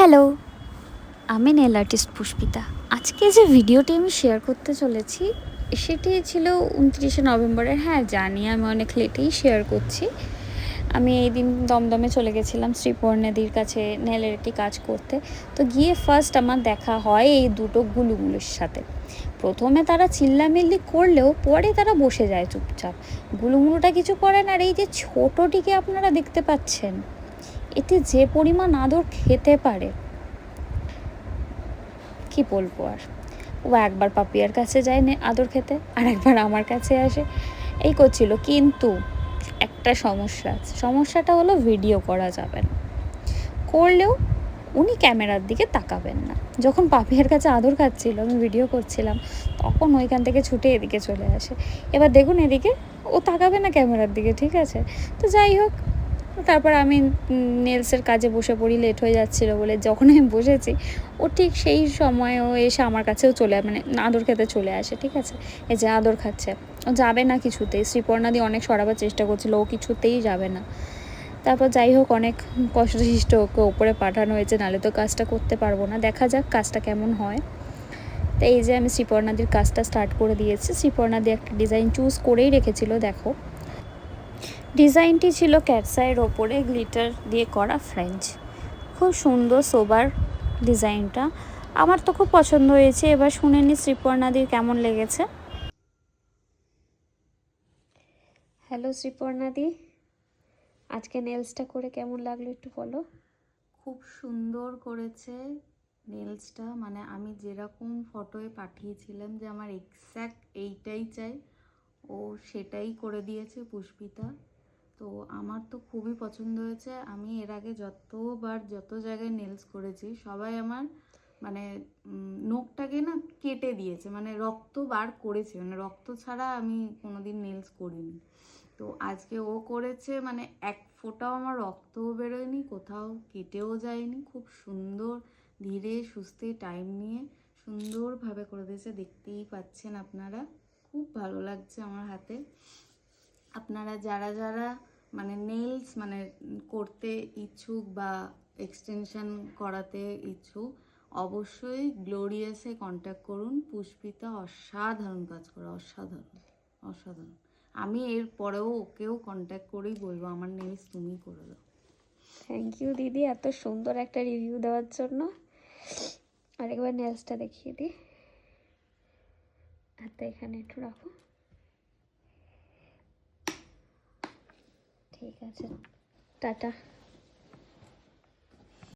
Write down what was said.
Hello, আমি nail artist Pushpita. আজকে যে ভিডিওটি আমি শেয়ার করতে চলেছি সেটি ছিল 29শে নভেম্বরের। হ্যাঁ, জানি আমি অনেক লেটেই শেয়ার করছি। আমি এই দিন দমদমে চলে গেছিলাম শ্রীপর্ণাদির কাছে নেলের একটি কাজ করতে। তো গিয়ে ফার্স্ট আমার দেখা হয় এই দুটো গুলুগুলোর সাথে। প্রথমে তারা চিল্লামিল্লি করলেও পরে তারা বসে যায় চুপচাপ। গুলুগুলোটা কিছু করে না। আর এই যে ছোটোটিকে আপনারা দেখতে পাচ্ছেন, এতে যে পরিমাণ আদর খেতে পারে কি বলবো আর। ও একবার পাপিয়ার কাছে যায় আদর খেতে, আর একবার আমার কাছে আসে, এই করছিল। কিন্তু একটা সমস্যা আছে, সমস্যাটা হলো ভিডিও করা যাবে না। করলেও উনি ক্যামেরার দিকে তাকাবেন না। যখন পাপিয়ার কাছে আদর খাচ্ছিল, আমি ভিডিও করছিলাম, তখন ওইখান থেকে ছুটে এদিকে চলে আসে। এবার দেখুন এদিকে ও তাকাবে না ক্যামেরার দিকে, ঠিক আছে? তো যাই হোক, তারপর আমি নেলসের কাজে বসে পড়ি, লেট হয়ে যাচ্ছিলো বলে। যখন আমি বসেছি, ও ঠিক সেই সময় ও এসে আমার কাছেও মানে আদর খেতে চলে আসে, ঠিক আছে? এই যে আদর খাচ্ছে, ও যাবে না কিছুতেই। শ্রীপর্ণাদি অনেক সরাবার চেষ্টা করছিল, ও কিছুতেই যাবে না। তারপর যাই হোক, অনেক কষ্টসৃষ্ট ওকে ওপরে পাঠানো হয়েছে, নাহলে তো কাজটা করতে পারবো না। দেখা যাক কাজটা কেমন হয়। তো এই যে আমি শ্রীপর্ণাদির কাজটা স্টার্ট করে দিয়েছি। শ্রীপর্ণাদি একটা ডিজাইন চুজ করেই রেখেছিল, দেখো। ডিজাইনটি ছিল ক্যাটসাইয়ের ওপরে গ্লিটার দিয়ে করা ফ্রেঞ্চ। খুব সুন্দর সোবার ডিজাইনটা, আমার তো খুব পছন্দ হয়েছে। এবার শুনে নি শ্রীপর্ণাদির কেমন লেগেছে। হ্যালো শ্রীপর্ণাদি, আজকে নেলসটা করে কেমন লাগলো একটু বলো। খুব সুন্দর করেছে নেলসটা, মানে আমি যেরকম ফটোয় পাঠিয়েছিলাম যে আমার এক্স্যাক্ট এইটাই চাই, ও সেটাই করে দিয়েছে পুষ্পিতা। তো আমার তো খুবই পছন্দ হয়েছে। আমি এর আগে যত জায়গায় নেলস করেছি, সবাই আমার মানে নখটাকে না কেটে দিয়েছে, মানে রক্ত বার করেছে, মানে রক্ত ছাড়া আমি কোনোদিন নেলস করিনি। তো আজকে ও করেছে, মানে এক ফোঁটাও আমার রক্তও বেরোয়নি, কোথাও কেটেও যায়নি। খুব সুন্দর ধীরে সুস্থে টাইম নিয়ে সুন্দরভাবে করে দিয়েছে, দেখতেই পাচ্ছেন আপনারা। খুব ভালো লাগছে আমার হাতে। আপনারা যারা যারা মানে নেলস মানে করতে ইচ্ছুক বা এক্সটেনশন করাতে ইচ্ছুক, অবশ্যই গ্লোরিয়াসে কন্ট্যাক্ট করুন। পুষ্পিতা অসাধারণ কাজ করে, অসাধারণ অসাধারণ। আমি এর পরেও ওকেও কন্ট্যাক্ট করেই বলবো আমার নেলস তুমি করে দাও। থ্যাংক ইউ দিদি, এত সুন্দর একটা রিভিউ দেওয়ার জন্য। আরেকবার নেলসটা দেখিয়ে দিই। হাতে এখানে একটু রাখো, ঠিক আছে, টাটা।